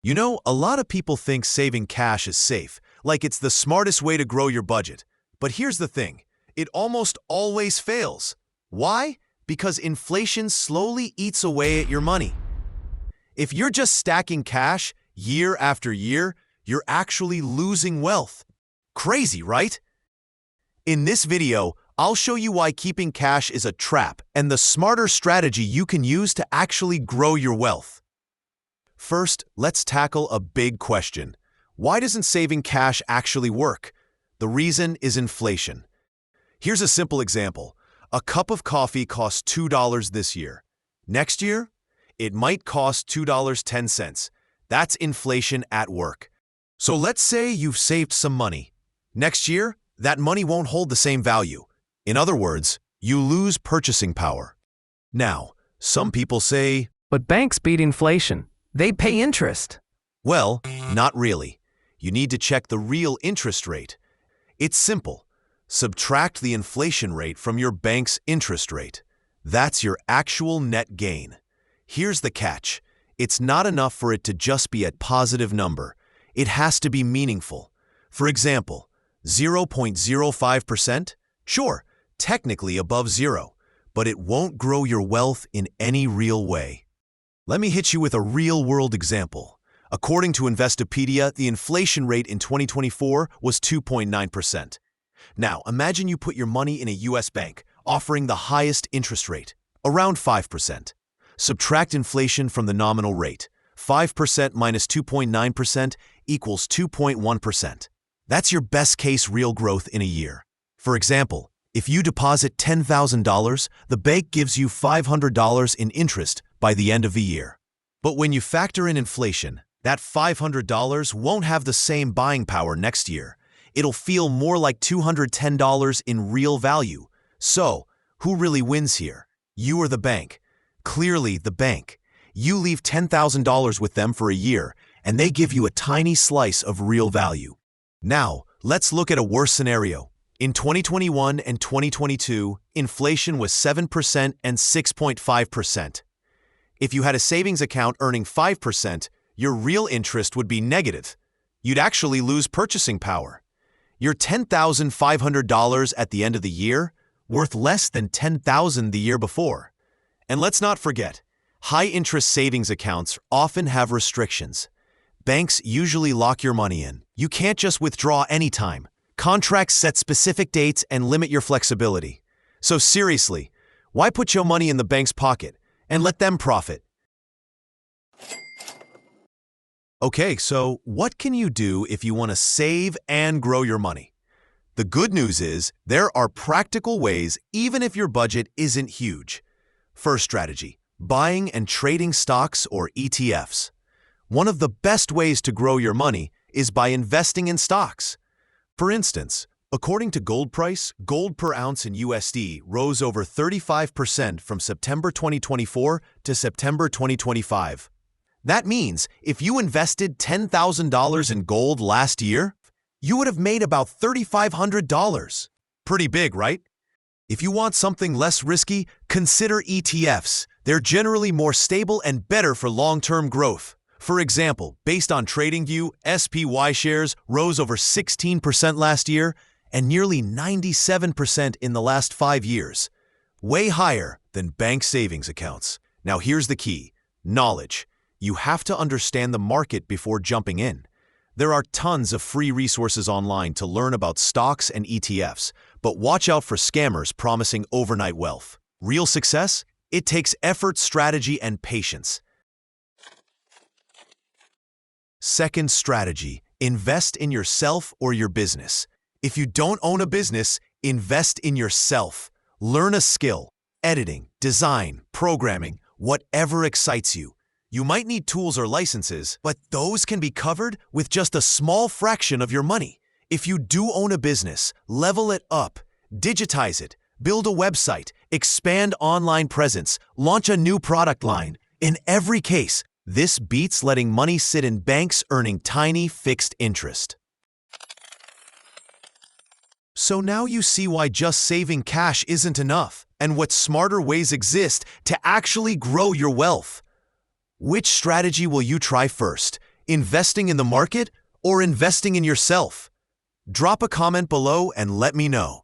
You know, a lot of people think saving cash is safe, like it's the smartest way to grow your budget. But here's the thing, it almost always fails. Why? Because inflation slowly eats away at your money. If you're just stacking cash year after year, you're actually losing wealth. Crazy, right? In this video, I'll show you why keeping cash is a trap and the smarter strategy you can use to actually grow your wealth. First, let's tackle a big question. Why doesn't saving cash actually work? The reason is inflation. Here's a simple example. A cup of coffee costs $2 this year. Next year, it might cost $2.10. That's inflation at work. So let's say you've saved some money. Next year, that money won't hold the same value. In other words, you lose purchasing power. Now, some people say, But banks beat inflation. They pay interest. well, not really. You need to check the real interest rate. It's simple. Subtract the inflation rate from your bank's interest rate. That's your actual net gain. Here's the catch. It's not enough for it to just be a positive number. It has to be meaningful. For example, 0.05%? Sure, technically above zero, but it won't grow your wealth in any real way. Let me hit you with a real-world example. According to Investopedia, the inflation rate in 2024 was 2.9%. Now, imagine you put your money in a U.S. bank, offering the highest interest rate, around 5%. Subtract inflation from the nominal rate. 5% minus 2.9% equals 2.1%. That's your best-case real growth in a year. For example, if you deposit $10,000, the bank gives you $500 in interest by the end of the year. But when you factor in inflation, that $500 won't have the same buying power next year. It'll feel more like $210 in real value. So, who really wins here? You or the bank? Clearly, the bank. You leave $10,000 with them for a year, and they give you a tiny slice of real value. Now, let's look at a worse scenario. In 2021 and 2022, inflation was 7% and 6.5%. If you had a savings account earning 5%, your real interest would be negative. You'd actually lose purchasing power. Your $10,500 at the end of the year, worth less than $10,000 the year before. And let's not forget, high-interest savings accounts often have restrictions. Banks usually lock your money in. You can't just withdraw anytime. Contracts set specific dates and limit your flexibility. So seriously, why put your money in the bank's pocket and let them profit? Okay, so what can you do if you want to save and grow your money? The good news is there are practical ways even if your budget isn't huge. First strategy, buying and trading stocks or ETFs. One of the best ways to grow your money is by investing in stocks. For instance, according to gold price, gold per ounce in USD rose over 35% from September 2024 to September 2025. That means if you invested $10,000 in gold last year, you would have made about $3,500. Pretty big, right? If you want something less risky, consider ETFs. They're generally more stable and better for long-term growth. For example, based on TradingView, SPY shares rose over 16% last year and nearly 97% in the last 5 years. Way higher than bank savings accounts. Now here's the key, knowledge. You have to understand the market before jumping in. There are tons of free resources online to learn about stocks and ETFs, but watch out for scammers promising overnight wealth. Real success? It takes effort, strategy, and patience. Second strategy, invest in yourself or your business. If you don't own a business, invest in yourself. Learn a skill, editing, design, programming, whatever excites you. You might need tools or licenses, but those can be covered with just a small fraction of your money. If you do own a business, level it up, digitize it, build a website, expand online presence, launch a new product line. In every case, this beats letting money sit in banks earning tiny fixed interest. So now you see why just saving cash isn't enough, and what smarter ways exist to actually grow your wealth. Which strategy will you try first? Investing in the market or investing in yourself? Drop a comment below and let me know.